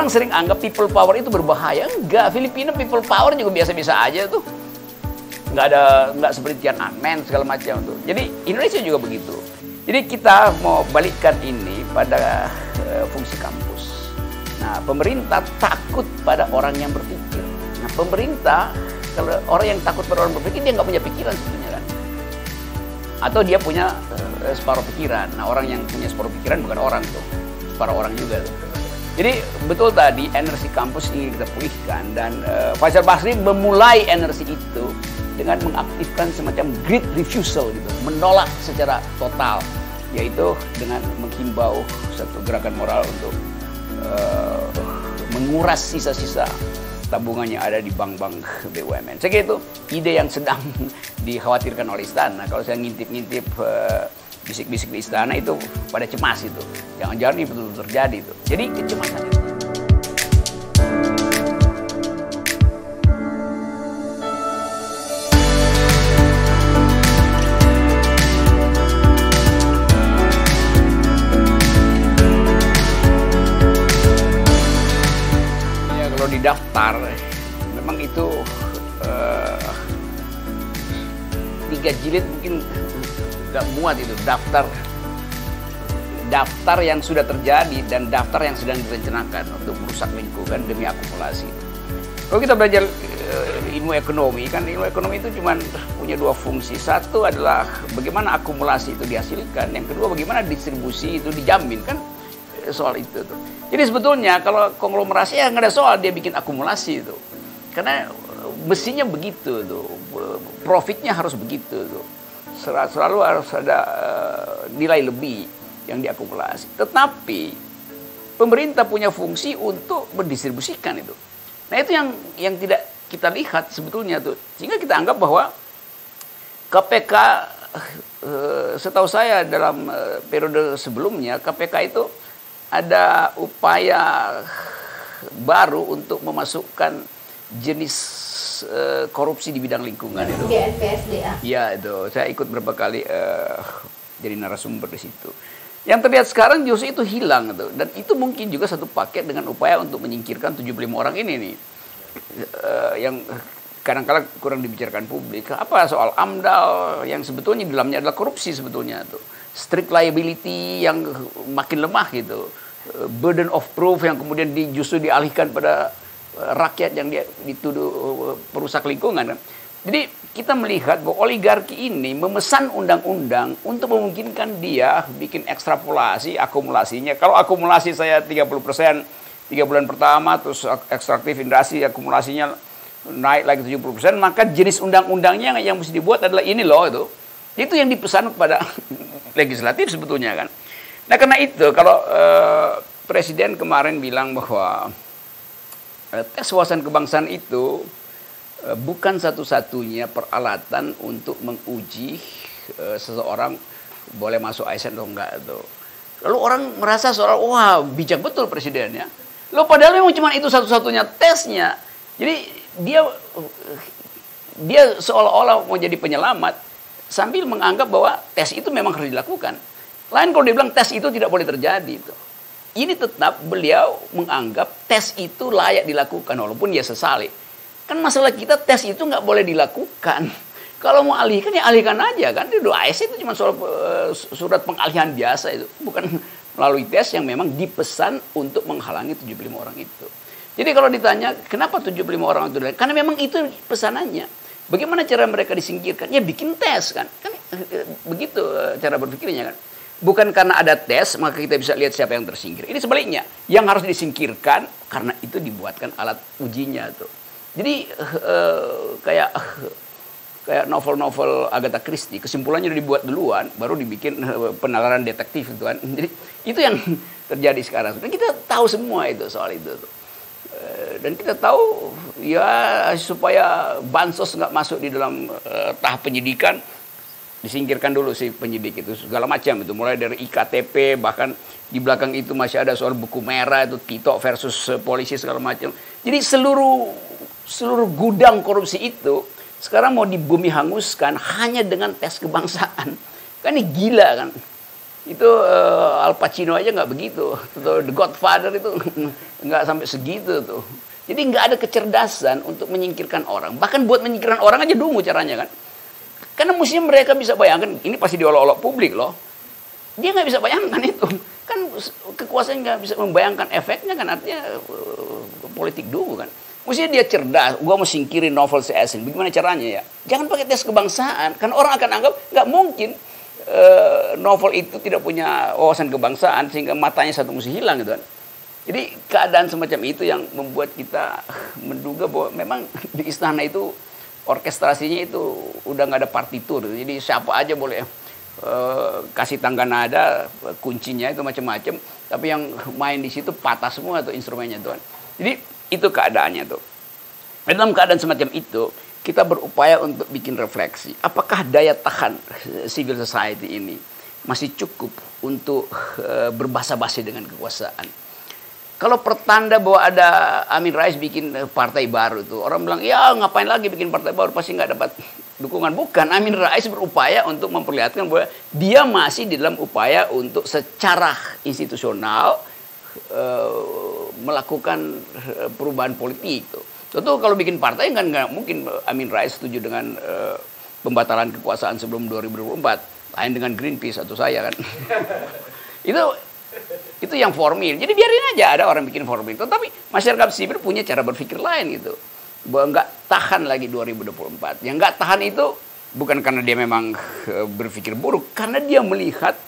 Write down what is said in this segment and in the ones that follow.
orang sering anggap people power itu berbahaya. Enggak, Filipina people power juga biasa-biasa aja tuh. Nggak seperti Tiananmen segala macam tuh. Jadi Indonesia juga begitu. Jadi kita mau balikkan ini pada fungsi kampus. Nah, pemerintah takut pada orang yang berpikir. Nah, pemerintah, kalau orang yang takut pada orang berpikir, dia nggak punya pikiran sebetulnya kan. Atau dia punya separuh pikiran. Nah, orang yang punya separuh pikiran bukan orang tuh, separuh orang juga tuh. Jadi betul tadi energi kampus ini kita pulihkan, dan Faisal Basri memulai energi itu dengan mengaktifkan semacam great refusal gitu, menolak secara total, yaitu dengan menghimbau satu gerakan moral untuk menguras sisa-sisa tabungan yang ada di bank-bank BUMN. Saya kira itu ide yang sedang dikhawatirkan oleh istana. Kalau saya ngintip-ngintip bisik-bisik di istana itu pada cemas itu. Jangan-jangan ini betul-betul terjadi itu. Jadi kecemasan itu. Ya, kalau di daftar memang itu 3 jilid mungkin nggak muat itu, daftar yang sudah terjadi dan daftar yang sedang direncanakan untuk merusak lingkungan demi akumulasi. Kalau kita belajar ilmu ekonomi, kan ilmu ekonomi itu cuma punya 2 fungsi. Satu adalah bagaimana akumulasi itu dihasilkan, yang kedua bagaimana distribusi itu dijamin, kan soal itu tuh. Jadi sebetulnya kalau konglomerasi ya nggak ada soal dia bikin akumulasi itu, karena mestinya begitu tuh, profitnya harus begitu tuh. Selalu harus ada nilai lebih yang diakumulasi. Tetapi pemerintah punya fungsi untuk mendistribusikan itu. Nah, itu yang tidak kita lihat sebetulnya tuh. Sehingga kita anggap bahwa KPK, setahu saya dalam periode sebelumnya, KPK itu ada upaya baru untuk memasukkan jenis korupsi di bidang lingkungan itu. GNPSDA. Iya itu, saya ikut berapa kali jadi narasumber di situ. Yang terlihat sekarang justru itu hilang itu, dan itu mungkin juga satu paket dengan upaya untuk menyingkirkan 75 orang ini nih, yang kadang-kadang kurang dibicarakan publik. Apa soal AMDAL yang sebetulnya di dalamnya adalah korupsi sebetulnya tuh, strict liability yang makin lemah gitu, burden of proof yang kemudian justru dialihkan pada rakyat yang dia dituduh perusak lingkungan. Jadi kita melihat bahwa oligarki ini memesan undang-undang untuk memungkinkan dia bikin ekstrapolasi akumulasinya. Kalau akumulasi saya 30% 3 bulan pertama, terus ekstraktif industri akumulasinya naik lagi 70%, maka jenis undang-undangnya yang mesti dibuat adalah ini loh itu. Itu yang dipesan kepada legislatif sebetulnya kan. Nah, karena itu kalau Presiden kemarin bilang bahwa tes wawasan kebangsaan itu bukan satu-satunya peralatan untuk menguji seseorang boleh masuk ASN atau enggak itu. Lalu orang merasa seolah wah bijak betul presidennya. Loh padahal memang cuma itu satu-satunya tesnya. Jadi dia seolah-olah mau jadi penyelamat sambil menganggap bahwa tes itu memang harus dilakukan. Lain kalau dia bilang tes itu tidak boleh terjadi itu. Ini tetap beliau menganggap tes itu layak dilakukan walaupun dia sesali. Kan masalah kita tes itu nggak boleh dilakukan. Kalau mau alihkan ya alihkan aja kan. Di ASN itu cuma soal surat pengalihan biasa itu. Bukan melalui tes yang memang dipesan untuk menghalangi 75 orang itu. Jadi kalau ditanya kenapa 75 orang itu, karena memang itu pesanannya. Bagaimana cara mereka disingkirkan? Ya bikin tes kan. Kan begitu cara berpikirnya kan. Bukan karena ada tes, maka kita bisa lihat siapa yang tersingkir. Ini sebaliknya, yang harus disingkirkan karena itu dibuatkan alat ujinya tuh. Jadi kayak novel-novel Agatha Christie, kesimpulannya udah dibuat duluan, baru dibikin penalaran detektif itu kan. Jadi itu yang terjadi sekarang. Dan kita tahu semua itu soal itu tuh. Dan kita tahu ya supaya bansos nggak masuk di dalam tahap penyidikan, disingkirkan dulu si penyidik itu segala macam itu, mulai dari IKTP, bahkan di belakang itu masih ada soal buku merah itu Tito versus polisi segala macam. Jadi seluruh gudang korupsi itu sekarang mau dibumi hanguskan hanya dengan tes kebangsaan. Kan ini gila kan. Itu Al Pacino aja nggak begitu. The Godfather itu nggak sampai segitu tuh. Jadi nggak ada kecerdasan untuk menyingkirkan orang. Bahkan buat menyingkirkan orang aja dungu caranya kan. Karena mestinya mereka bisa bayangkan, ini pasti diolok-olok publik loh. Dia nggak bisa bayangkan itu. Kan kekuasaan nggak bisa membayangkan efeknya kan, artinya politik dungu kan. Mestinya dia cerdas, gue mau singkirin novel si Asing. Bagaimana caranya ya? Jangan pakai tes kebangsaan. Kan orang akan anggap nggak mungkin novel itu tidak punya wawasan kebangsaan sehingga matanya satu mesti hilang gitu kan. Jadi keadaan semacam itu yang membuat kita menduga bahwa memang di istana itu orkestrasinya itu udah nggak ada partitur. Jadi siapa aja boleh kasih tangga nada, kuncinya itu macam-macam. Tapi yang main di situ patah semua tuh instrumennya tuh kan. Jadi itu keadaannya tuh. Dalam keadaan semacam itu kita berupaya untuk bikin refleksi. Apakah daya tahan civil society ini masih cukup untuk berbasa-basi dengan kekuasaan? Kalau pertanda bahwa ada Amin Rais bikin partai baru tuh, orang bilang, ya ngapain lagi bikin partai baru, pasti nggak dapat dukungan. Bukan, Amin Rais berupaya untuk memperlihatkan bahwa dia masih di dalam upaya untuk secara institusional melakukan perubahan politik tuh. Tentu kalau bikin partai kan nggak mungkin Amin Rais setuju dengan pembatalan kekuasaan sebelum 2024. Lain dengan Greenpeace atau saya kan. Itu yang formil. Jadi biarin aja ada orang bikin formil. Tetapi masyarakat sipil punya cara berpikir lain gitu. Bahwa nggak tahan lagi 2024. Yang nggak tahan itu bukan karena dia memang berpikir buruk. Karena dia melihat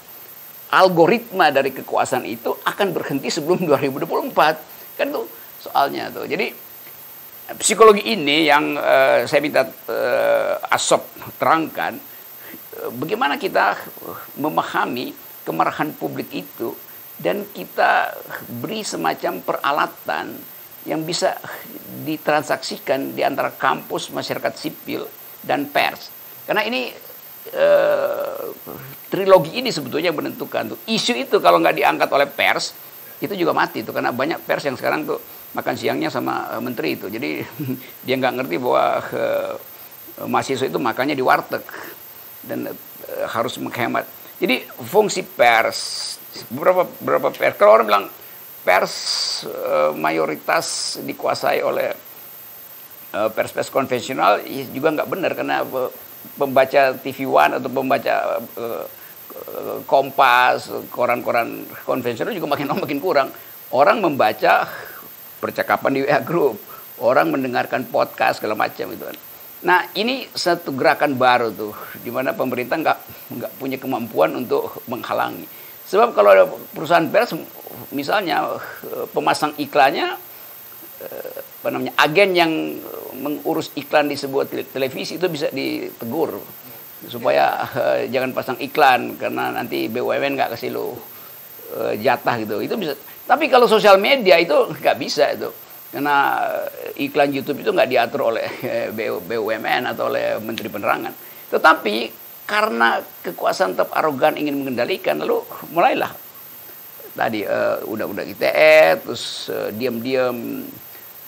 algoritma dari kekuasaan itu akan berhenti sebelum 2024. Kan tuh soalnya tuh. Jadi psikologi ini yang saya minta Asop terangkan, bagaimana kita memahami kemarahan publik itu dan kita beri semacam peralatan yang bisa ditransaksikan di antara kampus, masyarakat sipil, dan pers. Karena ini trilogi ini sebetulnya menentukan tuh. Isu itu kalau nggak diangkat oleh pers, itu juga mati tuh. Karena banyak pers yang sekarang tuh makan siangnya sama menteri itu. Jadi dia nggak ngerti bahwa mahasiswa itu makannya di warteg dan harus menghemat. Jadi fungsi pers, beberapa pers, kalau orang bilang pers mayoritas dikuasai oleh pers-pers konvensional, juga nggak benar karena pembaca TV One atau pembaca Kompas, koran-koran konvensional juga makin kurang. Orang membaca percakapan di WA Group, orang mendengarkan podcast segala macam itu kan. Nah ini satu gerakan baru tuh, di mana pemerintah nggak punya kemampuan untuk menghalangi. Sebab kalau ada perusahaan pers, misalnya pemasang iklannya, agen yang mengurus iklan di sebuah televisi itu bisa ditegur supaya jangan pasang iklan karena nanti BUMN nggak kasih lo jatah gitu. Itu bisa. Tapi kalau sosial media itu nggak bisa itu. Karena iklan YouTube itu nggak diatur oleh BUMN atau oleh Menteri Penerangan. Tetapi karena kekuasaan tetap arogan ingin mengendalikan, lalu mulailah tadi undang-undang ITE, terus diam-diam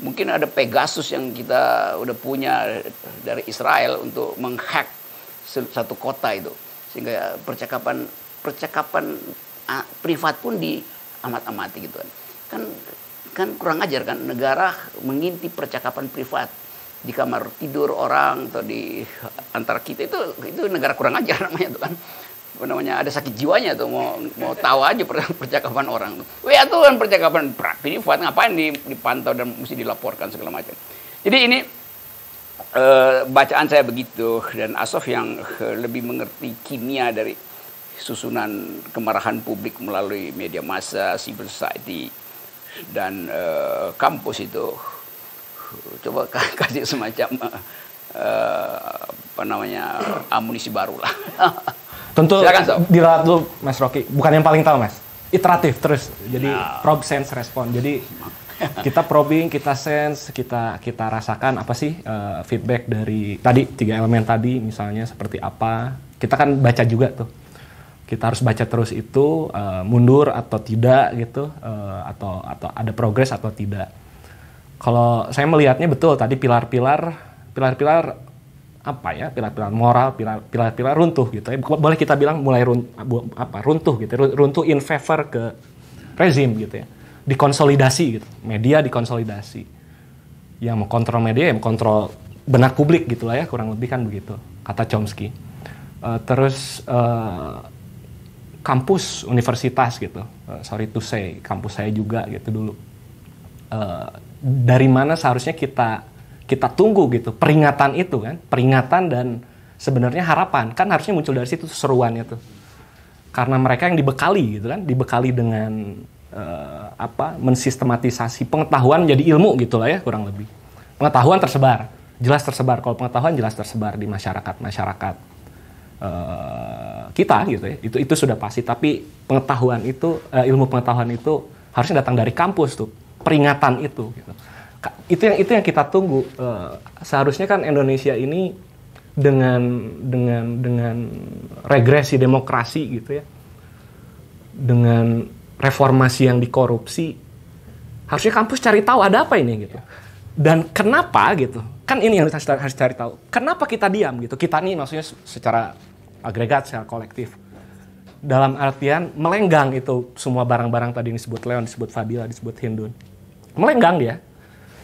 mungkin ada Pegasus yang kita udah punya dari Israel untuk menghack satu kota itu, sehingga percakapan privat pun diamat-amati gitu kan kurang ajar kan, negara mengintip percakapan privat di kamar tidur orang atau di antara kita, itu negara kurang ajar namanya tuh kan. Ada sakit jiwanya tuh mau tahu aja percakapan orang tuh. Wah itu kan percakapan privat, ngapain dipantau dan mesti dilaporkan segala macam. Jadi ini bacaan saya begitu, dan Asop yang lebih mengerti kimia dari susunan kemarahan publik melalui media massa, civil society, dan kampus itu coba kasih semacam amunisi baru lah. Tentu silakan, diralat dulu Mas Rocky, bukan yang paling tahu Mas, iteratif terus, jadi probe, sense, respon. Jadi kita probing, kita sense, kita rasakan apa sih feedback dari tadi 3 elemen tadi, misalnya seperti apa. Kita kan baca juga tuh, kita harus baca terus itu, mundur atau tidak gitu, atau ada progres atau tidak. Kalau saya melihatnya betul tadi pilar-pilar apa ya, pilar-pilar moral, pilar-pilar runtuh gitu ya. Boleh kita bilang mulai runtuh gitu, runtuh in favor ke rezim gitu ya. Dikonsolidasi gitu, media dikonsolidasi. Yang mengkontrol media, yang mengkontrol benak publik gitulah ya, kurang lebih kan begitu kata Chomsky. Terus kampus, universitas gitu, sorry to say, kampus saya juga gitu dulu. Dari mana seharusnya kita tunggu gitu peringatan itu kan, peringatan dan sebenarnya harapan kan harusnya muncul dari situ seruan itu, karena mereka yang dibekali gitu kan, dibekali dengan mensistematisasi pengetahuan menjadi ilmu gitulah ya kurang lebih. Pengetahuan tersebar, jelas tersebar. Kalau pengetahuan jelas tersebar di masyarakat kita gitu ya, itu sudah pasti. Tapi pengetahuan itu, ilmu pengetahuan itu harusnya datang dari kampus tuh, peringatan itu gitu. Itu yang kita tunggu. Seharusnya kan Indonesia ini dengan regresi demokrasi gitu ya, dengan reformasi yang dikorupsi, harusnya kampus cari tahu ada apa ini gitu. Dan kenapa gitu? Kan ini yang harus cari tahu. Kenapa kita diam gitu? Kita nih maksudnya secara agregat, secara kolektif. Dalam artian melenggang itu semua barang-barang tadi yang disebut Leon, disebut Fadila, disebut Hindun. Melenggang dia.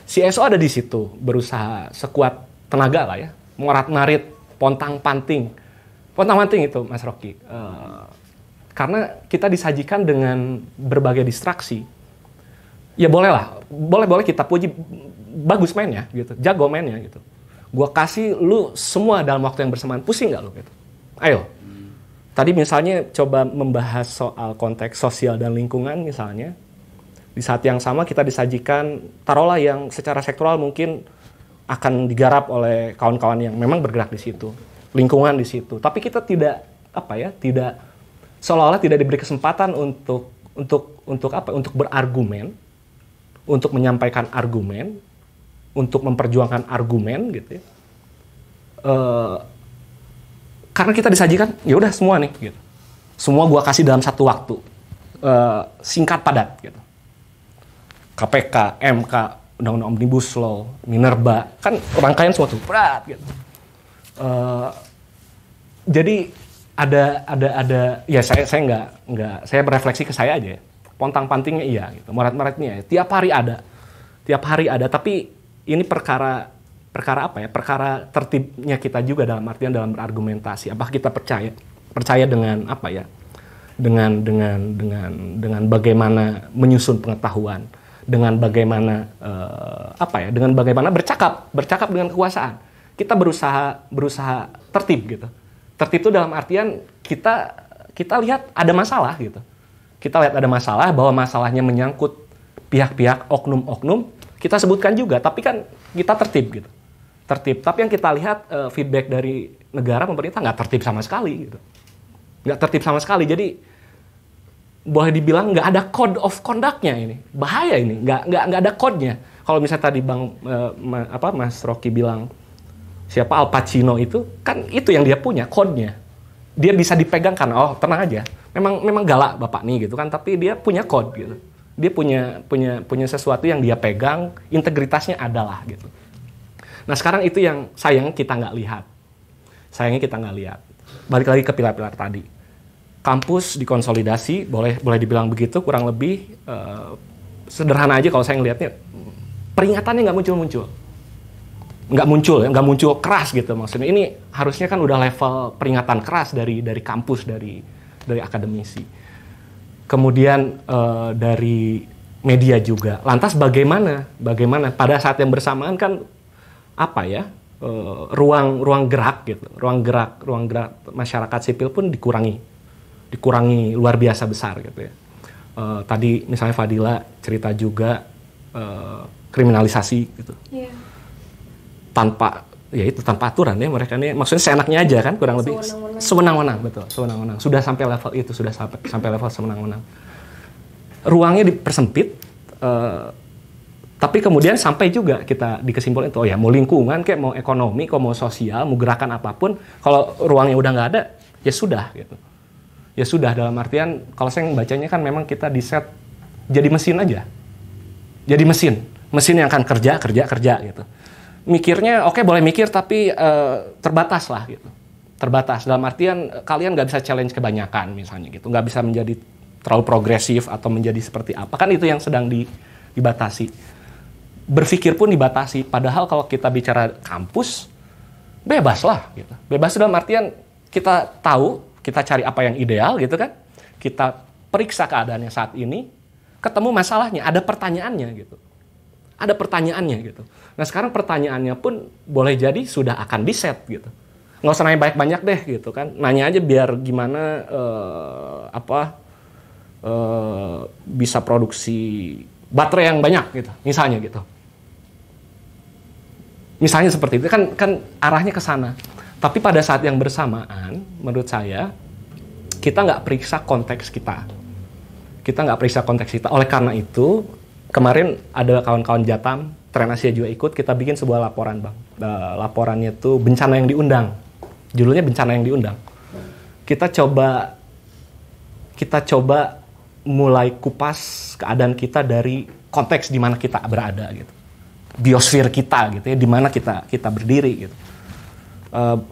CSO ada di situ, berusaha sekuat tenaga lah ya, morat-marit, pontang-panting. Pontang-panting itu, Mas Rocky. Karena kita disajikan dengan berbagai distraksi. Ya boleh kita puji, bagus mainnya gitu, jago mainnya gitu. Gua kasih lu semua dalam waktu yang bersamaan, pusing nggak lu gitu? Ayo. Tadi misalnya coba membahas soal konteks sosial dan lingkungan misalnya. Di saat yang sama kita disajikan, taruhlah yang secara sektoral mungkin akan digarap oleh kawan-kawan yang memang bergerak di situ, lingkungan di situ. Tapi kita tidak seolah-olah tidak diberi kesempatan untuk berargumen, untuk menyampaikan argumen, untuk memperjuangkan argumen gitu ya. Karena kita disajikan, ya udah semua nih gitu. Semua gua kasih dalam satu waktu. Singkat padat gitu. KPK, MK, Undang-Undang Omnibus Law, Minerba, kan rangkaian semua tuh berat gitu. Jadi ada ya saya nggak saya berefleksi ke saya aja ya. Pontang-pantingnya iya gitu. Morat-maritnya ya. Tiap hari ada, tapi ini perkara apa ya? Perkara tertibnya kita juga dalam artian dalam berargumentasi. Apakah kita percaya dengan apa ya? Dengan bagaimana menyusun pengetahuan, dengan bagaimana dengan bagaimana bercakap dengan kekuasaan. Kita berusaha tertib gitu. Tertib itu dalam artian kita lihat ada masalah gitu. Kita lihat ada masalah, bahwa masalahnya menyangkut pihak-pihak oknum-oknum, kita sebutkan juga, tapi kan kita tertib gitu. Tertib. Tapi yang kita lihat feedback dari negara, pemerintah nggak tertib sama sekali gitu. Nggak tertib sama sekali. Jadi boleh dibilang nggak ada code of conduct-nya ini. Bahaya ini, nggak ada code-nya. Kalau misalnya tadi Mas Rocky bilang siapa Al Pacino itu, kan itu yang dia punya code-nya. Dia bisa dipegang karena tenang aja. Memang galak bapak nih gitu kan, tapi dia punya code gitu. Dia punya sesuatu yang dia pegang, integritasnya adalah gitu. Nah sekarang itu yang sayangnya kita nggak lihat. Balik lagi ke pilar-pilar tadi. Kampus dikonsolidasi, boleh dibilang begitu, kurang lebih sederhana aja kalau saya ngelihatnya, peringatannya nggak muncul keras gitu maksudnya. Ini harusnya kan udah level peringatan keras dari kampus, dari akademisi. Kemudian dari media juga. Lantas bagaimana pada saat yang bersamaan kan ruang gerak gitu, ruang gerak masyarakat sipil pun dikurangi luar biasa besar gitu ya. Tadi misalnya Fadila cerita juga kriminalisasi gitu. Yeah. Tanpa aturan ya, mereka ini maksudnya seenaknya aja kan, kurang lebih sewenang-wenang. Sudah sampai level itu, sampai level sewenang-wenang. Ruangnya dipersempit, tapi kemudian sampai juga kita dikesimpulan itu, mau lingkungan kayak mau ekonomi, mau sosial, mau gerakan apapun, kalau ruangnya udah nggak ada, ya sudah gitu. Ya sudah, dalam artian kalau saya membacanya kan memang kita di set jadi mesin aja. Jadi mesin yang akan kerja gitu. mikirnya oke, boleh mikir tapi terbatas lah gitu. Terbatas dalam artian kalian nggak bisa challenge kebanyakan misalnya gitu, nggak bisa menjadi terlalu progresif atau menjadi seperti apa, kan itu yang sedang dibatasi. Berpikir pun dibatasi, padahal kalau kita bicara kampus bebas lah gitu. Bebas dalam artian kita tahu, kita cari apa yang ideal gitu kan, kita periksa keadaannya saat ini, ketemu masalahnya, ada pertanyaannya gitu. Ada pertanyaannya gitu. Nah sekarang pertanyaannya pun boleh jadi sudah akan di-set gitu. Nggak usah nanya banyak-banyak deh gitu kan. Nanya aja biar gimana bisa produksi baterai yang banyak gitu. Misalnya gitu. Misalnya seperti itu kan arahnya ke sana. Tapi pada saat yang bersamaan menurut saya kita nggak periksa konteks kita. Kita nggak periksa konteks kita. Oleh karena itu kemarin ada kawan-kawan Jatam, Trend Asia juga ikut, kita bikin sebuah laporan, Bang. Laporannya tuh bencana yang diundang. Judulnya bencana yang diundang. Kita coba mulai kupas keadaan kita dari konteks di mana kita berada gitu. Biosfer kita gitu ya, di mana kita berdiri gitu.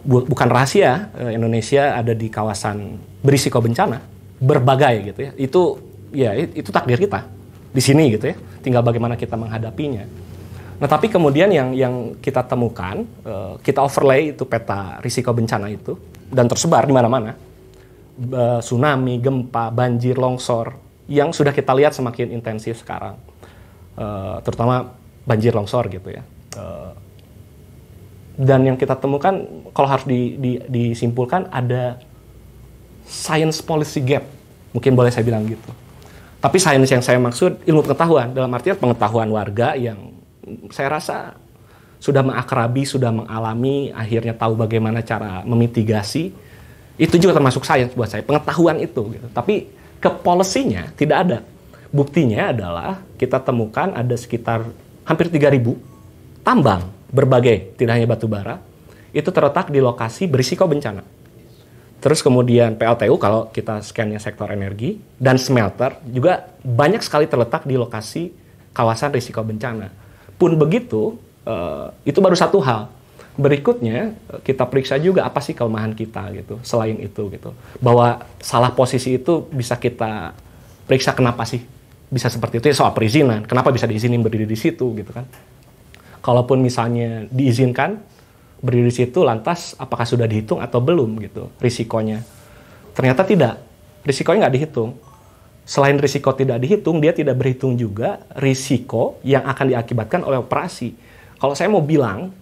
Bukan rahasia, Indonesia ada di kawasan berisiko bencana berbagai gitu ya. Itu takdir kita di sini gitu ya, tinggal bagaimana kita menghadapinya. Nah tapi kemudian yang kita temukan, kita overlay itu peta risiko bencana itu dan tersebar di mana-mana, tsunami, gempa, banjir, longsor yang sudah kita lihat semakin intensif sekarang, terutama banjir longsor gitu ya. Dan yang kita temukan kalau harus disimpulkan ada science policy gap, mungkin boleh saya bilang gitu. Tapi sains yang saya maksud ilmu pengetahuan, dalam artian pengetahuan warga yang saya rasa sudah mengakrabi, sudah mengalami, akhirnya tahu bagaimana cara memitigasi. Itu juga termasuk sains buat saya, pengetahuan itu. Gitu. Tapi ke policy-nya tidak ada. Buktinya adalah kita temukan ada sekitar hampir 3.000 tambang berbagai, tidak hanya batu bara, itu terletak di lokasi berisiko bencana. Terus kemudian PLTU kalau kita scan-nya sektor energi dan smelter juga banyak sekali terletak di lokasi kawasan risiko bencana. Pun begitu, itu baru satu hal. Berikutnya kita periksa juga apa sih kelemahan kita gitu. Selain itu gitu, bahwa salah posisi itu bisa kita periksa kenapa sih bisa seperti itu ya, soal perizinan. Kenapa bisa diizinin berdiri di situ gitu kan? Kalaupun misalnya diizinkan berdiri di situ, lantas apakah sudah dihitung atau belum gitu risikonya? Ternyata tidak, risikonya nggak dihitung. Selain risiko tidak dihitung, dia tidak berhitung juga risiko yang akan diakibatkan oleh operasi. Kalau saya mau bilang,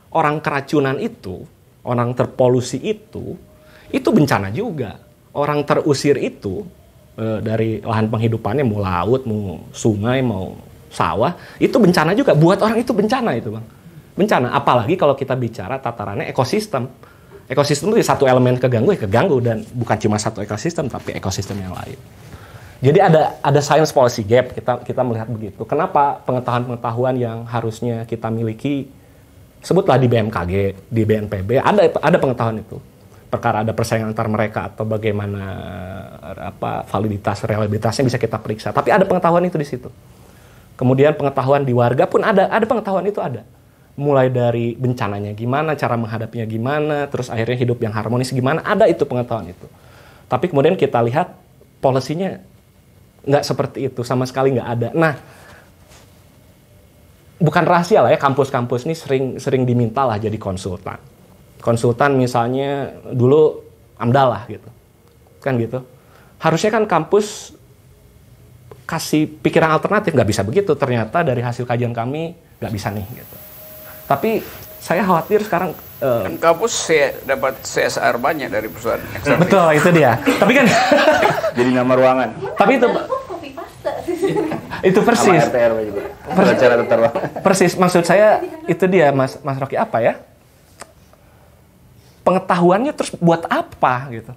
orang keracunan itu, orang terpolusi itu bencana juga. Orang terusir itu dari lahan penghidupannya, mau laut, mau sungai, mau sawah, itu bencana juga. Buat orang itu bencana itu, Bang. Bencana, apalagi kalau kita bicara tatarannya ekosistem. Ekosistem itu satu elemen keganggu dan bukan cuma satu ekosistem tapi ekosistem yang lain. Jadi ada science policy gap, kita melihat begitu. Kenapa pengetahuan yang harusnya kita miliki, sebutlah di BMKG, di BNPB, ada pengetahuan itu. Perkara ada persaingan antar mereka atau bagaimana validitas, reliabilitasnya bisa kita periksa. Tapi ada pengetahuan itu di situ. Kemudian pengetahuan di warga pun ada pengetahuan itu ada. Mulai dari bencananya gimana, cara menghadapinya gimana, terus akhirnya hidup yang harmonis gimana, ada itu pengetahuan itu. Tapi kemudian kita lihat polisinya nggak seperti itu, sama sekali nggak ada. Nah, bukan rahasia lah ya, kampus-kampus ini sering diminta lah jadi konsultan. Konsultan misalnya dulu AMDAL lah gitu, kan gitu. Harusnya kan kampus kasih pikiran alternatif, nggak bisa begitu. Ternyata dari hasil kajian kami nggak bisa nih gitu. Tapi saya khawatir sekarang kan kampus dapat CSR banyak dari perusahaan eksternal. Betul, itu dia. Tapi kan jadi nama ruangan. Tapi itu itu persis. Sama RT/RW juga. Persis, maksud saya itu dia Mas Rocky, apa ya? Pengetahuannya terus buat apa gitu?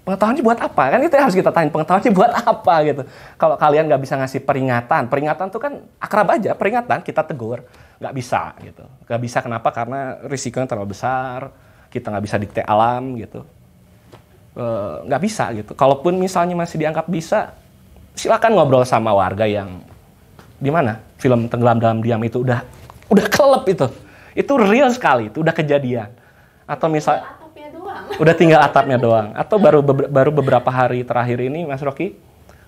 Pengetahuannya buat apa? Kan itu yang harus kita tanya, pengetahuannya buat apa gitu. Kalau kalian nggak bisa ngasih peringatan tuh kan akrab aja, peringatan, kita tegur. Nggak bisa gitu. Nggak bisa kenapa? Karena risikonya terlalu besar, kita nggak bisa dikte alam gitu. Nggak bisa gitu. Kalaupun misalnya masih dianggap bisa, silakan ngobrol sama warga yang di mana film Tenggelam Dalam Diam itu udah udah kelep itu real sekali, itu udah kejadian. Atau misal udah tinggal atapnya doang. Atau baru beberapa hari terakhir ini Mas Rocky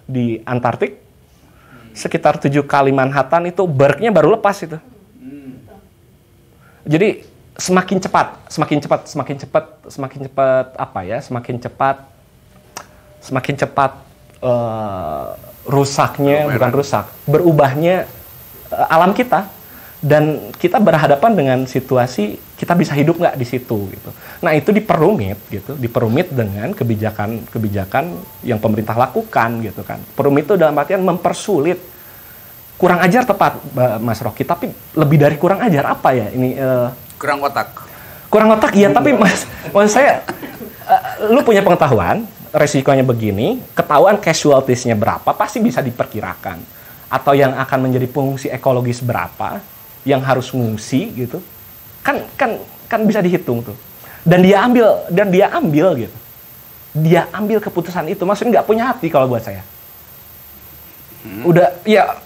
di Antartik sekitar 7 kali Manhattan itu bergnya baru lepas itu. Jadi semakin cepat rusaknya, bukan rusak, berubahnya alam kita, dan kita berhadapan dengan situasi kita bisa hidup nggak di situ gitu. Nah itu diperumit dengan kebijakan yang pemerintah lakukan gitu kan. Perumit itu dalam artian mempersulit, kurang ajar tepat Mas Rocky, tapi lebih dari kurang ajar apa ya ini? Kurang otak iya, tapi maksud saya lu punya pengetahuan resikonya begini, ketahuan casualties-nya berapa, pasti bisa diperkirakan. Atau yang akan menjadi pengungsi ekologis berapa, yang harus ngungsi gitu. Kan bisa dihitung tuh. Dan dia ambil gitu. Dia ambil keputusan itu, maksudnya nggak punya hati kalau buat saya. Udah ya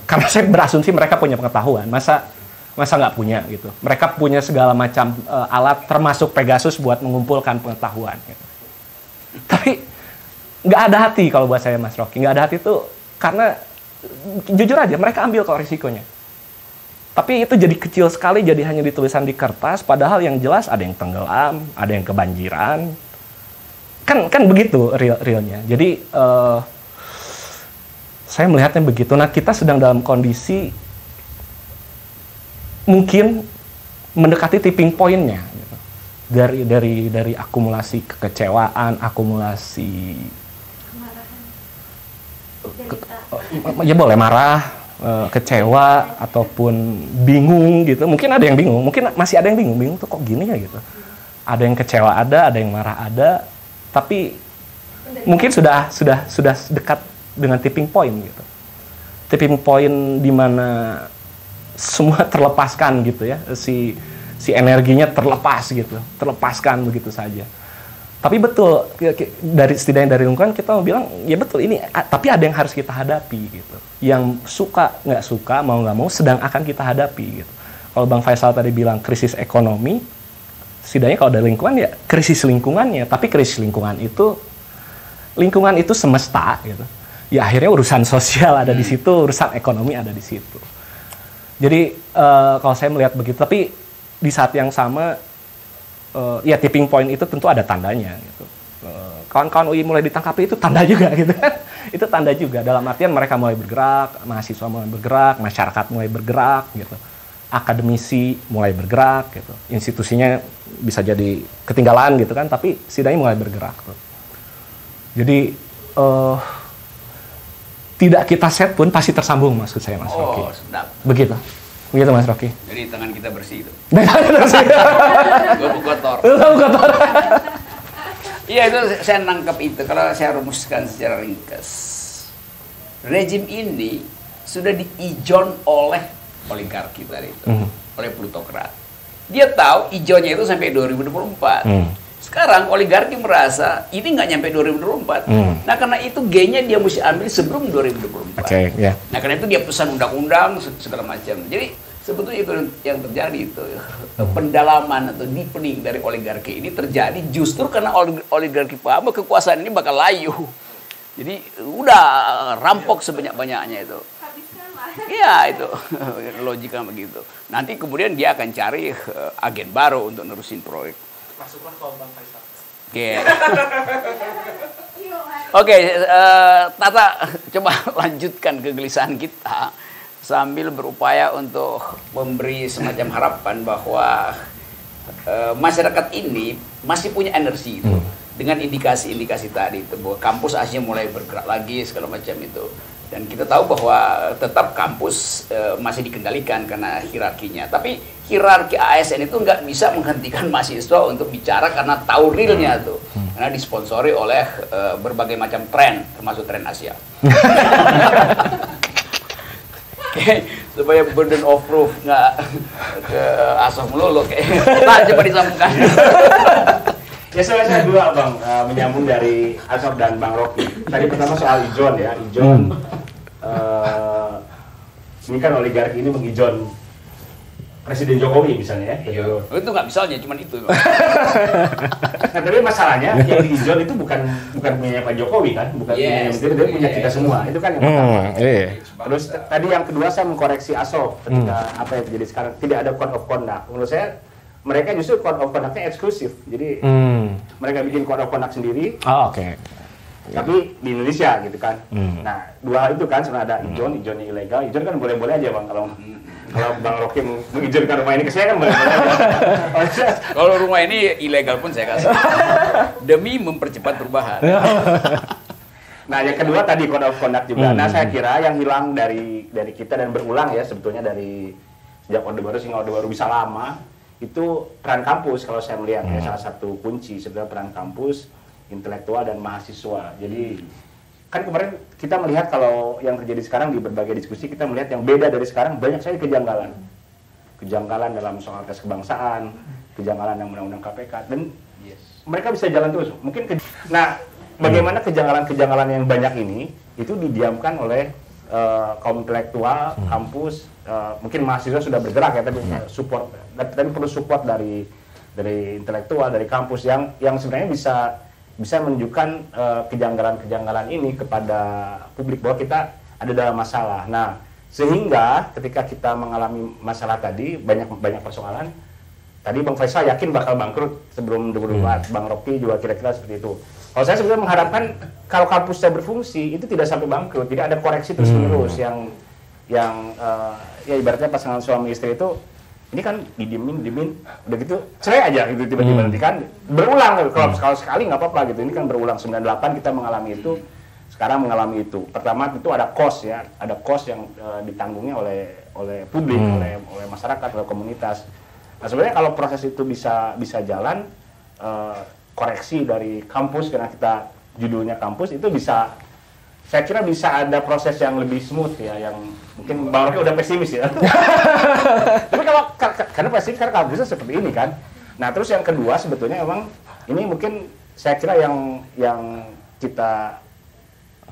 karena saya berasumsi mereka punya pengetahuan, masa nggak punya gitu. Mereka punya segala macam alat termasuk Pegasus buat mengumpulkan pengetahuan gitu. Tapi nggak ada hati kalau buat saya Mas Rocky, nggak ada hati itu karena jujur aja mereka ambil kok risikonya. Tapi itu jadi kecil sekali, jadi hanya ditulisan di kertas, padahal yang jelas ada yang tenggelam, ada yang kebanjiran. Kan begitu realnya. Jadi saya melihatnya begitu. Nah kita sedang dalam kondisi mungkin mendekati tipping point-nya. Dari akumulasi kekecewaan, akumulasi ya boleh marah, kecewa ataupun bingung gitu. Mungkin ada yang bingung, mungkin masih ada yang bingung tuh kok gini ya gitu. Ada yang kecewa ada yang marah ada, tapi mungkin sudah dekat dengan tipping point gitu. Tipping point di mana semua terlepaskan gitu ya, si energinya terlepaskan begitu saja. Tapi betul, setidaknya dari lingkungan kita mau bilang, ya betul ini, tapi ada yang harus kita hadapi gitu. Yang suka, nggak suka, mau nggak mau, sedang akan kita hadapi gitu. Kalau Bang Faisal tadi bilang krisis ekonomi, setidaknya kalau dari lingkungan ya krisis lingkungannya, tapi krisis lingkungan itu semesta gitu. Ya akhirnya urusan sosial ada di situ, urusan ekonomi ada di situ. Jadi kalau saya melihat begitu, tapi di saat yang sama, ya tipping point itu tentu ada tandanya. Gitu. Kawan-kawan UI mulai ditangkap itu tanda juga, gitu kan? Itu tanda juga. Dalam artian mereka mulai bergerak, mahasiswa mulai bergerak, masyarakat mulai bergerak, gitu. Akademisi mulai bergerak, gitu. Institusinya bisa jadi ketinggalan, gitu kan? Tapi setidaknya mulai bergerak. Tuh. Jadi tidak kita set pun pasti tersambung, maksud saya, Mas Rocky. Sedap. Begitu Mas Rocky. Jadi tangan kita bersih itu. Gue kotor. Iya itu saya nangkap itu. Kalau saya rumuskan secara ringkas, rejim ini sudah diijon oleh oligarki tadi itu, oleh plutokrat. Dia tahu ijonnya itu sampai 2024. Sekarang oligarki merasa ini nggak nyampe 2024. Nah karena itu G-nya dia mesti ambil sebelum 2024. Yeah. Nah karena itu dia pesan undang-undang segala macam. Jadi sebetulnya itu yang terjadi itu pendalaman atau deepening dari oligarki ini terjadi justru karena oligarki paham kekuasaan ini bakal layu. Jadi udah rampok sebanyak-banyaknya itu. Iya itu logika begitu. Nanti kemudian dia akan cari agen baru untuk nerusin proyek. Masuklah ke Bang Faisal. Oke, Tata coba lanjutkan kegelisahan kita sambil berupaya untuk memberi semacam harapan bahwa masyarakat ini masih punya energi itu dengan indikasi-indikasi tadi itu bahwa kampus Asia mulai bergerak lagi segala macam itu. Dan kita tahu bahwa tetap kampus masih dikendalikan karena hierarkinya. Tapi hierarki ASN itu nggak bisa menghentikan mahasiswa untuk bicara karena tahu realnya tuh. Karena disponsori oleh berbagai macam tren, termasuk tren Asia. Oke, supaya burden of proof nggak ke asal melulu. Nah, coba disambungkan. Ya saya dua Bang, menyambung dari Asop dan Bang Rocky. Tadi pertama soal ijon ya, ijon. Ini kan oligarki ini mengijon Presiden Jokowi misalnya ya. Iya. Itu nggak misalnya, cuman itu. Nah, tapi masalahnya yang di zone itu bukan punya Pak Jokowi kan, bukan punya Menteri, dia punya kita semua. Itu kan yang pertama. Terus tadi yang kedua saya mengkoreksi Aso ketika apa yang terjadi sekarang, tidak ada code of conduct. Menurut saya mereka justru code of conduct-nya eksklusif. Jadi mereka bikin code of conduct sendiri. Oke. Tapi di Indonesia gitu kan. Nah, dua itu kan sebenarnya ada ijonnya ilegal. Ijon kan boleh-boleh aja Bang kalau Bang Rocky mengizinkan rumah ini ke saya kan boleh-boleh aja. Kalau rumah ini ilegal pun saya kasih. Demi mempercepat perubahan. Nah, yang kedua tadi code of conduct juga. Nah, saya kira yang hilang dari kita dan berulang ya sebetulnya dari sejak Orde Baru hingga Orde Baru bisa lama itu peran kampus kalau saya melihat ya salah satu kunci sebenarnya peran kampus, intelektual dan mahasiswa. Jadi kan kemarin kita melihat kalau yang terjadi sekarang di berbagai diskusi kita melihat yang beda dari sekarang banyak sekali kejanggalan. Kejanggalan dalam soal tes kebangsaan, kejanggalan yang undang-undang KPK dan mereka bisa jalan terus. Mungkin nah, bagaimana kejanggalan-kejanggalan yang banyak ini itu didiamkan oleh kaum intelektual, kampus, mungkin mahasiswa sudah bergerak ya, tapi perlu support dari intelektual, dari kampus yang sebenarnya bisa menunjukkan kejanggalan-kejanggalan ini kepada publik bahwa kita ada dalam masalah. Nah, sehingga ketika kita mengalami masalah tadi banyak persoalan. Tadi Bang Faisal yakin bakal bangkrut sebelum 2024, Bang Rocky juga kira-kira seperti itu. Kalau saya sebenarnya mengharapkan kalau kampusnya berfungsi itu tidak sampai bangkrut, tidak ada koreksi terus-menerus yang ya ibaratnya pasangan suami istri itu ini kan didiemin, udah gitu cerai aja gitu tiba-tiba nanti kan berulang kalau sekali nggak apa-apa gitu. Ini kan berulang 98 kita mengalami itu, sekarang mengalami itu. Pertama itu ada cost ya, ada cost yang ditanggungnya oleh publik, oleh masyarakat, oleh komunitas. Nah, sebenarnya kalau proses itu bisa jalan, koreksi dari kampus karena kita judulnya kampus itu bisa, saya kira bisa ada proses yang lebih smooth ya, yang mungkin Bang Rocky udah pesimis ya. Tapi karena pasti karena kampusnya seperti ini kan. Nah, terus yang kedua sebetulnya memang ini mungkin saya kira yang kita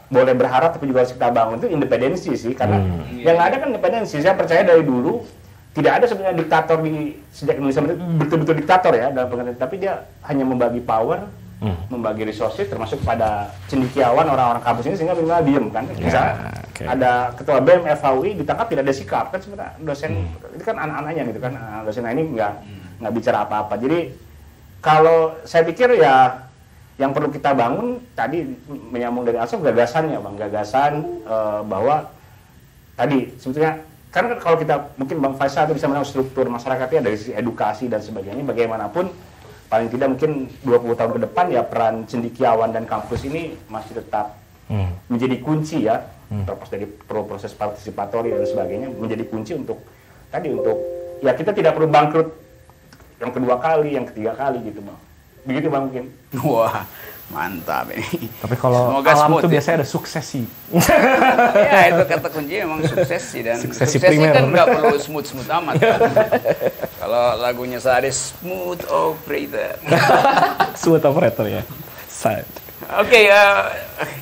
boleh berharap tapi juga harus kita bangun itu independensi sih, karena yang ada kan independensi. Saya percaya dari dulu tidak ada sebenarnya diktator sejak Indonesia betul-betul diktator ya dalam pengertian, tapi dia hanya membagi power, membagi resources, termasuk pada cendekiawan orang-orang kampus ini sehingga minimal diem kan. Misalnya ada ketua BEM FHUI ditangkap tidak ada sikap kan, sebenarnya dosen itu kan anak-anaknya gitu kan, dosen ini nggak bicara apa-apa. Jadi kalau saya pikir ya yang perlu kita bangun tadi menyambung dari Aso gagasannya Bang, gagasan bahwa tadi sebetulnya kan kalau kita mungkin Bang Faisal itu bisa melihat struktur masyarakatnya dari sisi edukasi dan sebagainya, bagaimanapun paling tidak mungkin 20 tahun ke depan ya peran cendekiawan dan kampus ini masih tetap menjadi kunci ya, terlepas dari proses partisipatori dan sebagainya, menjadi kunci untuk ya kita tidak perlu bangkrut yang kedua kali, yang ketiga kali gitu Bang. Begitu Bang mungkin. Wah, mantap ini. Tapi kalau alam itu biasanya ada suksesi. Ya, itu kata kunci memang suksesi dan suksesi kan nggak perlu smooth amat kan. Kalau lagunya Sadis Smooth Operator. Smooth Operator ya. Sad. Oke,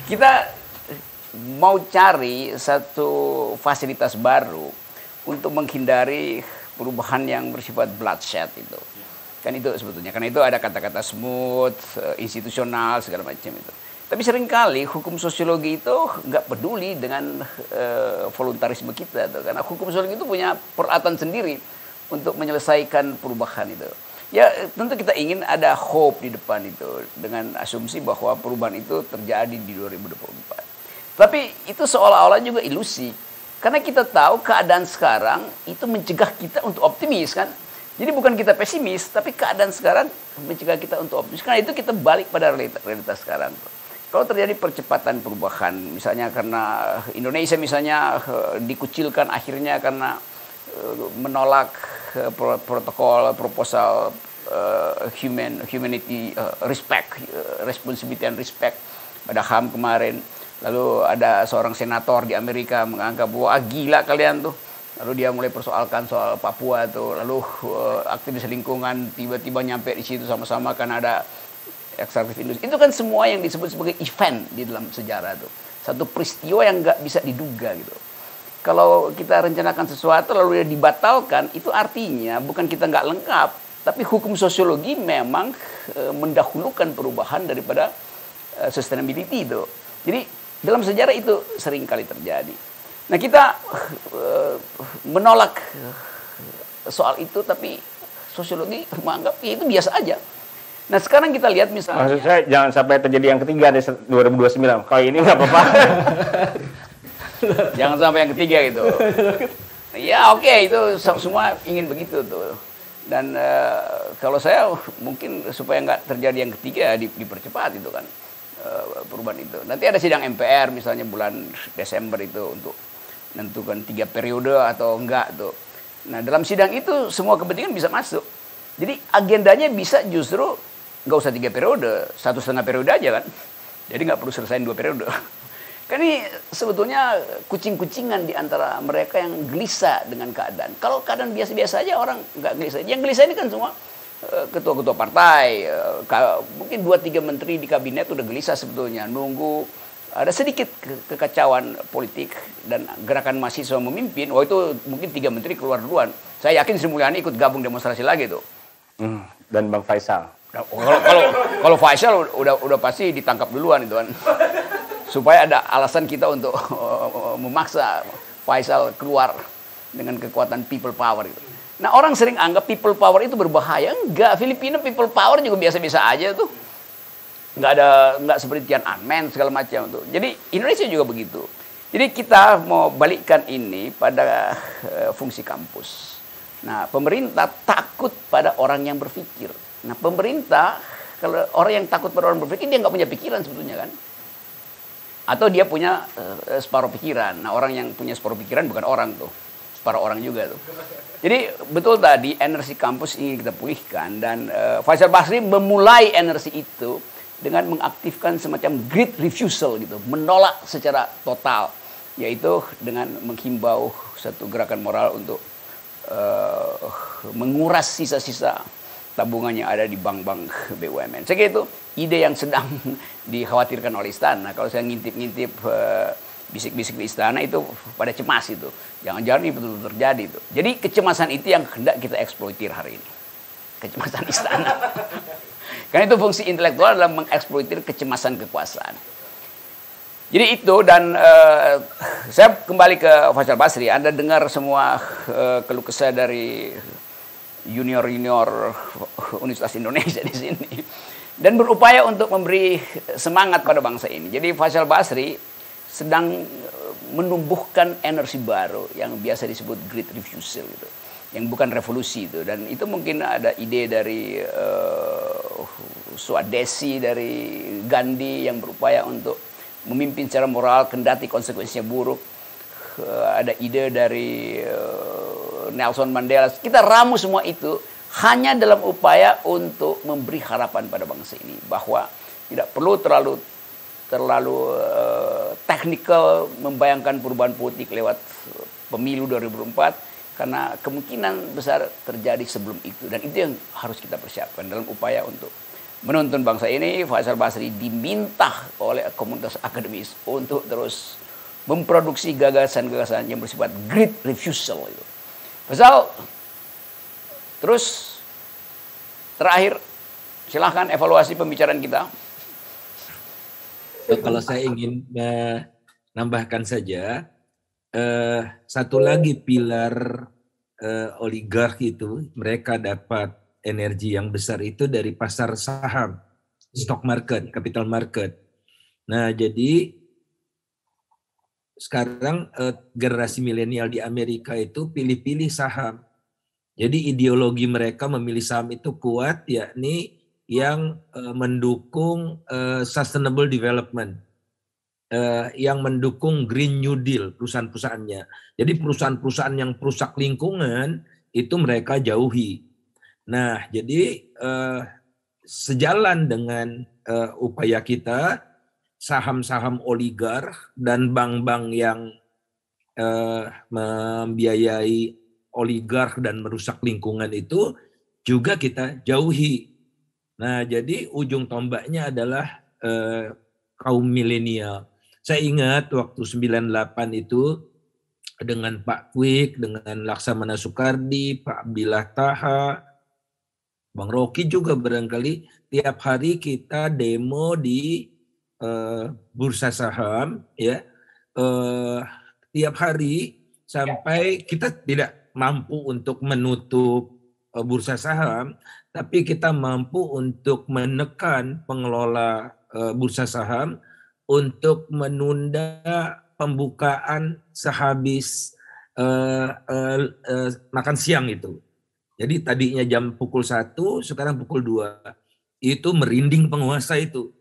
kita mau cari satu fasilitas baru untuk menghindari perubahan yang bersifat bloodshed itu. Kan itu sebetulnya, karena itu ada kata-kata smooth, institusional, segala macam itu. Tapi seringkali hukum sosiologi itu nggak peduli dengan voluntarisme kita tuh, karena hukum sosiologi itu punya peralatan sendiri untuk menyelesaikan perubahan itu. Ya tentu kita ingin ada hope di depan itu dengan asumsi bahwa perubahan itu terjadi di 2024. Tapi itu seolah-olah juga ilusi, karena kita tahu keadaan sekarang itu mencegah kita untuk optimis kan. Jadi bukan kita pesimis, tapi keadaan sekarang mencegah kita untuk optimis. Karena itu kita balik pada realitas sekarang. Kalau terjadi percepatan perubahan, misalnya karena Indonesia misalnya dikucilkan akhirnya karena menolak protokol proposal humanity respect, responsibility and respect pada HAM kemarin. Lalu ada seorang senator di Amerika menganggap bahwa gila kalian tuh. Lalu dia mulai persoalkan soal Papua tuh, lalu aktivis lingkungan tiba-tiba nyampe di situ sama-sama karena ada ekstraktif industri. Itu kan semua yang disebut sebagai event di dalam sejarah tuh. Satu peristiwa yang nggak bisa diduga gitu. kalau kita rencanakan sesuatu lalu dia dibatalkan, itu artinya bukan kita nggak lengkap, tapi hukum sosiologi memang mendahulukan perubahan daripada sustainability itu. Jadi dalam sejarah itu sering kali terjadi. Nah kita menolak soal itu, tapi sosiologi menganggap ya itu biasa aja. Nah sekarang kita lihat misalnya. Maksud saya jangan sampai terjadi yang ketiga di 2029. Kalau ini nggak apa-apa. Jangan sampai yang ketiga gitu. Ya oke, itu semua ingin begitu tuh. Dan kalau saya mungkin supaya nggak terjadi yang ketiga dipercepat itu kan perubahan itu. Nanti ada sidang MPR misalnya bulan Desember itu untuk menentukan 3 periode atau enggak tuh. Nah dalam sidang itu semua kepentingan bisa masuk. Jadi agendanya bisa justru nggak usah 3 periode, 1,5 periode aja kan. Jadi nggak perlu selesaiin 2 periode. Kan ini sebetulnya kucing-kucingan di antara mereka yang gelisah dengan keadaan. Kalau keadaan biasa-biasa aja orang nggak gelisah. Yang gelisah ini kan semua ketua-ketua partai, mungkin 2-3 menteri di kabinet udah gelisah sebetulnya. Nunggu ada sedikit kekacauan politik dan gerakan mahasiswa memimpin. Wah itu mungkin 3 menteri keluar duluan. Saya yakin Sri Mulyani ikut gabung demonstrasi lagi tuh. Dan Bang Faisal. Kalau Faisal udah pasti ditangkap duluan itu kan. Supaya ada alasan kita untuk memaksa Faisal keluar dengan kekuatan people power itu. Nah orang sering anggap people power itu berbahaya. Enggak, Filipina people power juga biasa-biasa aja tuh. Enggak seperti Tiananmen segala macam tuh. Jadi Indonesia juga begitu. Jadi kita mau balikkan ini pada fungsi kampus. Nah pemerintah takut pada orang yang berpikir. Nah pemerintah, kalau orang yang takut pada orang berpikir, dia nggak punya pikiran sebetulnya kan. Atau dia punya separuh pikiran. Nah orang yang punya separuh pikiran bukan orang tuh. Separuh orang juga tuh. Jadi betul tadi energi kampus ingin kita pulihkan. Dan Faisal Basri memulai energi itu dengan mengaktifkan semacam great refusal gitu. Menolak secara total. Yaitu dengan menghimbau satu gerakan moral untuk menguras sisa-sisa tabungan yang ada di bank-bank BUMN. Saya kira itu ide yang sedang dikhawatirkan oleh istana. Kalau saya ngintip-ngintip bisik-bisik di istana itu pada cemas itu. Jangan-jangan ini betul-betul terjadi itu. Jadi kecemasan itu yang hendak kita eksploitir hari ini. Kecemasan istana. Karena itu fungsi intelektual adalah mengeksploitir kecemasan kekuasaan. Jadi itu dan saya kembali ke Faisal Basri. Anda dengar semua keluh kesah dari junior-junior Universitas Indonesia di sini. Dan berupaya untuk memberi semangat pada bangsa ini. Jadi Faisal Basri sedang menumbuhkan energi baru yang biasa disebut great refusal gitu. Yang bukan revolusi itu. Dan itu mungkin ada ide dari Swadesi, dari Gandhi yang berupaya untuk memimpin secara moral kendati konsekuensinya buruk. Ada ide dari Nelson Mandela. Kita ramu semua itu hanya dalam upaya untuk memberi harapan pada bangsa ini bahwa tidak perlu terlalu teknikal membayangkan perubahan politik lewat pemilu 2024 karena kemungkinan besar terjadi sebelum itu dan itu yang harus kita persiapkan dalam upaya untuk menuntun bangsa ini. Faisal Basri diminta oleh komunitas akademis untuk terus memproduksi gagasan-gagasan yang bersifat great refusal itu. Faisal, terus terakhir silahkan evaluasi pembicaraan kita. Kalau saya ingin menambahkan saja satu lagi pilar oligarki itu mereka dapat energi yang besar itu dari pasar saham, stock market, capital market. Nah jadi sekarang generasi milenial di Amerika itu pilih-pilih saham. Jadi ideologi mereka memilih saham itu kuat, yakni yang mendukung sustainable development, yang mendukung Green New Deal perusahaan-perusahaannya. Jadi perusahaan-perusahaan yang perusak lingkungan itu mereka jauhi. Nah, jadi sejalan dengan upaya kita, saham-saham oligark dan bank-bank yang membiayai oligark dan merusak lingkungan itu juga kita jauhi. Nah, jadi ujung tombaknya adalah kaum milenial. Saya ingat waktu 98 itu dengan Pak Kwik, dengan Laksamana Soekardi, Pak Abdillah Taha, Bang Rocky juga barangkali tiap hari kita demo di bursa saham, ya, tiap hari sampai kita tidak mampu untuk menutup bursa saham, tapi kita mampu untuk menekan pengelola bursa saham untuk menunda pembukaan sehabis makan siang itu. Jadi tadinya jam pukul 1, sekarang pukul 2. Itu merinding penguasa itu.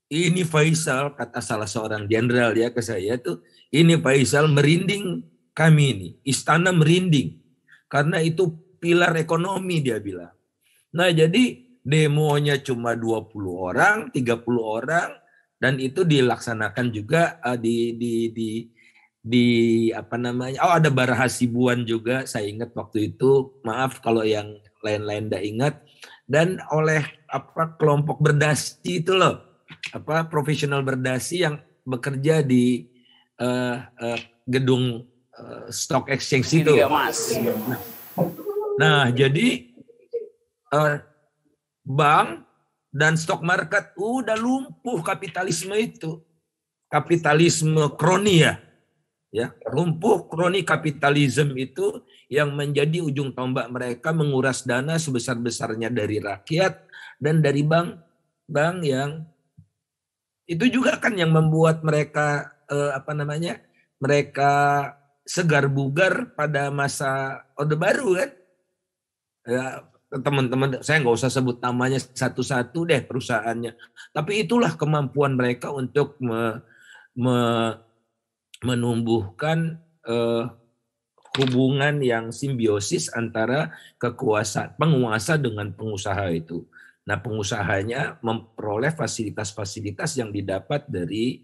Ini Faisal, kata salah seorang jenderal ya ke saya tuh, ini Faisal merinding kami ini. Istana merinding. Karena itu pilar ekonomi dia bilang. Nah jadi demonya cuma 20 orang, 30 orang, dan itu dilaksanakan juga di apa namanya, ada Bara Hasibuan juga, saya ingat waktu itu, maaf kalau yang lain-lain tidak ingat, dan oleh kelompok berdasi itu loh, profesional berdasi yang bekerja di gedung stock exchange itu. Nah jadi bank dan stock market udah lumpuh kapitalisme itu. Kapitalisme kroni ya, lumpuh kroni kapitalisme itu yang menjadi ujung tombak mereka menguras dana sebesar-besarnya dari rakyat dan dari bank yang itu juga kan yang membuat mereka mereka segar bugar pada masa Orde Baru kan. Ya, teman-teman, saya nggak usah sebut namanya satu-satu deh perusahaannya. Tapi itulah kemampuan mereka untuk menumbuhkan hubungan yang simbiosis antara penguasa dengan pengusaha itu. Nah, pengusahanya memperoleh fasilitas-fasilitas yang didapat dari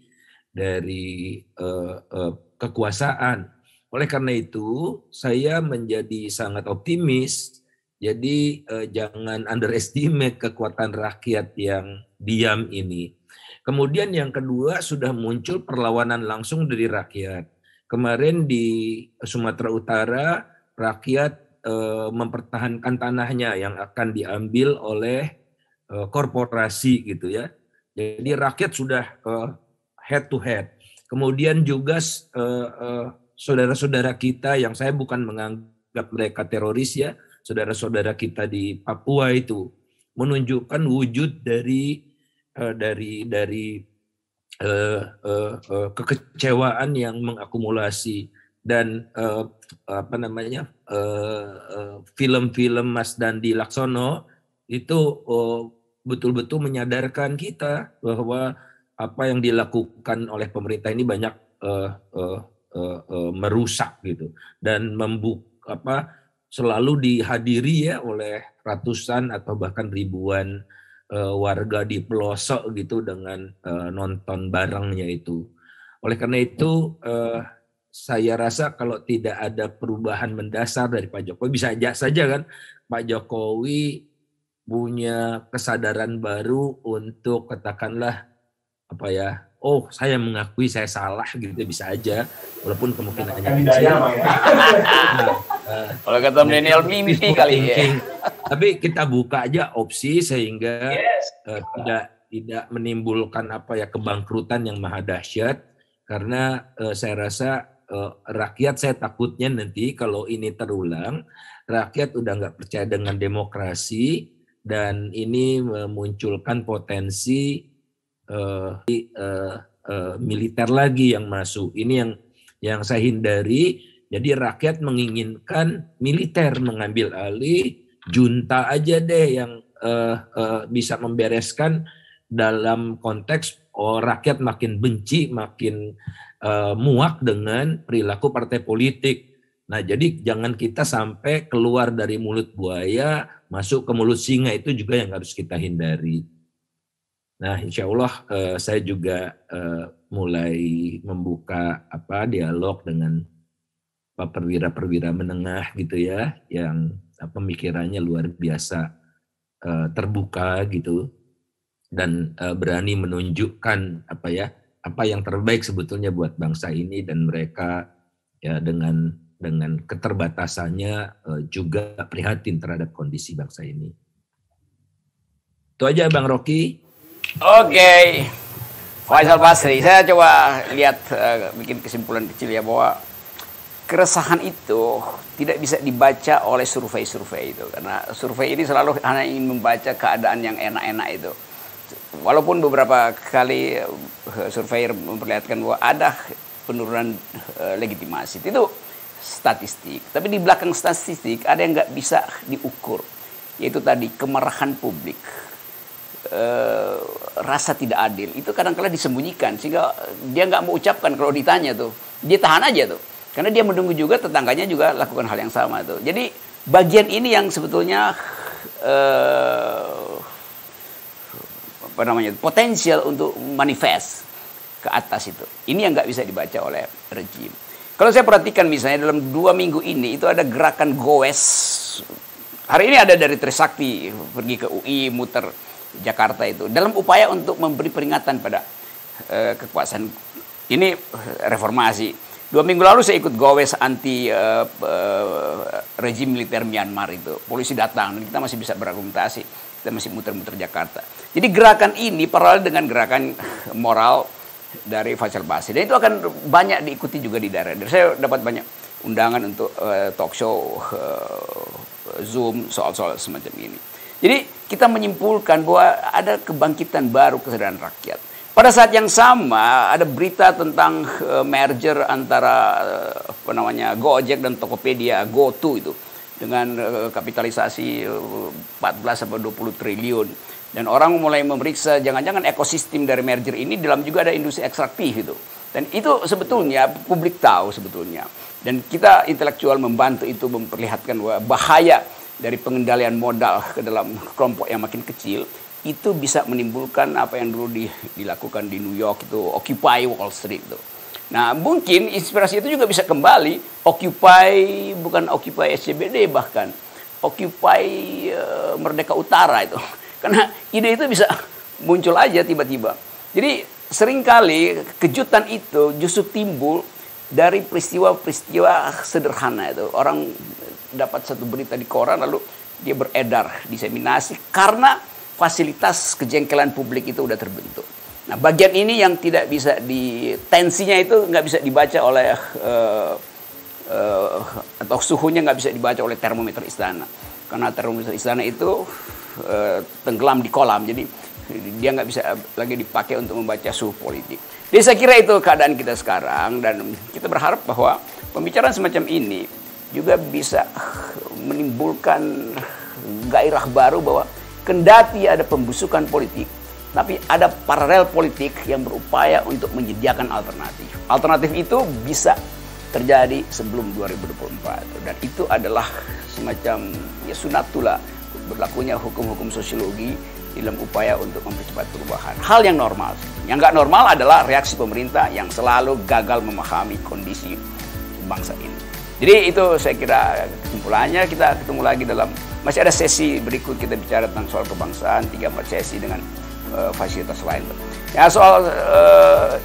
kekuasaan. Oleh karena itu, saya menjadi sangat optimis. Jadi jangan underestimate kekuatan rakyat yang diam ini. Kemudian yang kedua, sudah muncul perlawanan langsung dari rakyat. Kemarin di Sumatera Utara, rakyat mempertahankan tanahnya yang akan diambil oleh korporasi gitu ya. Jadi rakyat sudah head to head. Kemudian juga saudara-saudara kita yang saya bukan menganggap mereka teroris ya, saudara-saudara kita di Papua itu menunjukkan wujud dari kekecewaan yang mengakumulasi dan film-film Mas Dandi Laksono itu betul-betul menyadarkan kita bahwa apa yang dilakukan oleh pemerintah ini banyak merusak gitu dan selalu dihadiri ya oleh ratusan atau bahkan ribuan warga di pelosok gitu dengan nonton barengnya itu. Oleh karena itu saya rasa kalau tidak ada perubahan mendasar dari Pak Jokowi, bisa aja saja kan Pak Jokowi punya kesadaran baru untuk katakanlah saya mengakui saya salah gitu, bisa aja walaupun kemungkinannya kecil. Kalau kata milenial mimpi kali ya. Tapi kita buka aja opsi sehingga tidak menimbulkan kebangkrutan yang maha dahsyat, karena saya rasa rakyat, saya takutnya nanti kalau ini terulang, rakyat udah nggak percaya dengan demokrasi dan ini memunculkan potensi militer lagi yang masuk. Ini yang saya hindari. Jadi rakyat menginginkan militer mengambil alih, junta aja deh yang bisa membereskan dalam konteks rakyat makin benci, makin muak dengan perilaku partai politik. Nah, jadi jangan kita sampai keluar dari mulut buaya masuk ke mulut singa, itu juga yang harus kita hindari. Nah, insya Allah saya juga mulai membuka dialog dengan perwira-perwira menengah gitu ya, yang pemikirannya luar biasa terbuka gitu dan berani menunjukkan apa yang terbaik sebetulnya buat bangsa ini, dan mereka ya dengan keterbatasannya juga prihatin terhadap kondisi bangsa ini. Itu aja Bang Rocky. Oke. Faisal Basri, saya coba lihat bikin kesimpulan kecil ya, bahwa keresahan itu tidak bisa dibaca oleh survei-survei itu, karena survei ini selalu hanya ingin membaca keadaan yang enak-enak itu. Walaupun beberapa kali survei memperlihatkan bahwa ada penurunan legitimasi, itu statistik. Tapi di belakang statistik ada yang nggak bisa diukur, yaitu tadi kemarahan publik, rasa tidak adil. Itu kadang-kala disembunyikan sehingga dia nggak mau ucapkan kalau ditanya tuh, dia tahan aja tuh. Karena dia menunggu juga tetangganya juga lakukan hal yang sama tuh. Jadi bagian ini yang sebetulnya potensial untuk manifest ke atas itu. Ini yang nggak bisa dibaca oleh rejim. Kalau saya perhatikan misalnya dalam 2 minggu ini itu ada gerakan goes. Hari ini ada dari Trisakti pergi ke UI, muter Jakarta itu dalam upaya untuk memberi peringatan pada kekuasaan ini reformasi. 2 minggu lalu saya ikut gowes anti rejim militer Myanmar itu. Polisi datang dan kita masih bisa berargumentasi. Kita masih muter-muter Jakarta. Jadi gerakan ini paralel dengan gerakan moral dari Faisal Basri. Dan itu akan banyak diikuti juga di daerah. Saya dapat banyak undangan untuk talk show, Zoom, soal-soal semacam ini. Jadi kita menyimpulkan bahwa ada kebangkitan baru kesadaran rakyat. Pada saat yang sama ada berita tentang merger antara Gojek dan Tokopedia, GoTo itu dengan kapitalisasi 14-20 triliun. Dan orang mulai memeriksa jangan-jangan ekosistem dari merger ini dalam juga ada industri ekstraktif itu. Dan itu sebetulnya publik tahu sebetulnya. Dan kita intelektual membantu itu memperlihatkan bahwa bahaya dari pengendalian modal ke dalam kelompok yang makin kecil. Itu bisa menimbulkan apa yang dulu dilakukan di New York itu, Occupy Wall Street itu. Nah mungkin inspirasi itu juga bisa kembali, bukan Occupy SCBD bahkan, Occupy Merdeka Utara itu. Karena ide itu bisa muncul aja tiba-tiba. Jadi seringkali kejutan itu justru timbul dari peristiwa-peristiwa sederhana itu. Orang dapat satu berita di koran lalu dia beredar, diseminasi karena fasilitas kejengkelan publik itu udah terbentuk. Nah, bagian ini yang tidak bisa tensinya itu nggak bisa dibaca oleh atau suhunya nggak bisa dibaca oleh termometer istana. Karena termometer istana itu tenggelam di kolam, jadi dia nggak bisa lagi dipakai untuk membaca suhu politik. Jadi saya kira itu keadaan kita sekarang dan kita berharap bahwa pembicaraan semacam ini juga bisa menimbulkan gairah baru bahwa kendati ada pembusukan politik, tapi ada paralel politik yang berupaya untuk menyediakan alternatif. Alternatif itu bisa terjadi sebelum 2024. Dan itu adalah semacam sunatullah berlakunya hukum-hukum sosiologi dalam upaya untuk mempercepat perubahan. Hal yang normal. Yang nggak normal adalah reaksi pemerintah yang selalu gagal memahami kondisi bangsa ini. Jadi itu saya kira kesimpulannya. Kita ketemu lagi masih ada sesi berikut kita bicara tentang soal kebangsaan, 3-4 sesi dengan fasilitas lain. Ya soal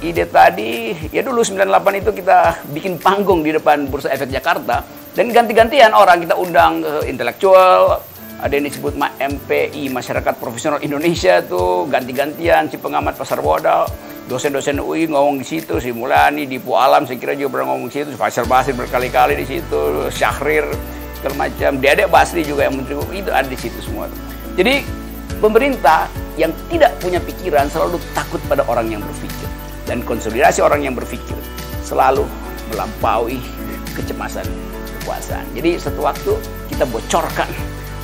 ide tadi, ya dulu 98 itu kita bikin panggung di depan Bursa Efek Jakarta dan ganti-gantian orang kita undang intelektual, ada yang disebut MPI, Masyarakat Profesional Indonesia tuh ganti-gantian, si pengamat pasar modal, dosen-dosen UI ngomong di situ, si Mulani, Dipu Alam saya kira juga pernah ngomong di situ, Faisal Basri berkali-kali di situ, Syahrir segala macam, Dedek Basri juga yang menteri itu ada di situ semua. Jadi pemerintah yang tidak punya pikiran selalu takut pada orang yang berpikir, dan konsolidasi orang yang berpikir selalu melampaui kecemasan kekuasaan. Jadi satu waktu kita bocorkan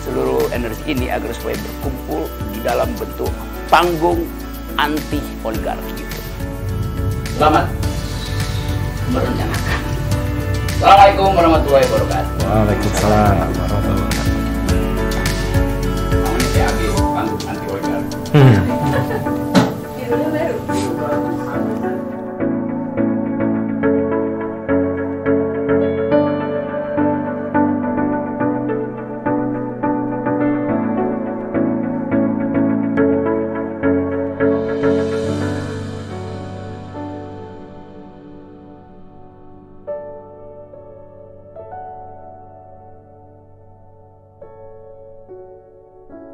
seluruh energi ini agar supaya berkumpul di dalam bentuk panggung anti oligarki itu. Selamat merencanakan. Assalamualaikum warahmatullahi wabarakatuh. Waalaikumsalam warahmatullahi wabarakatuh. Namanya PAG, panggung anti oligarki.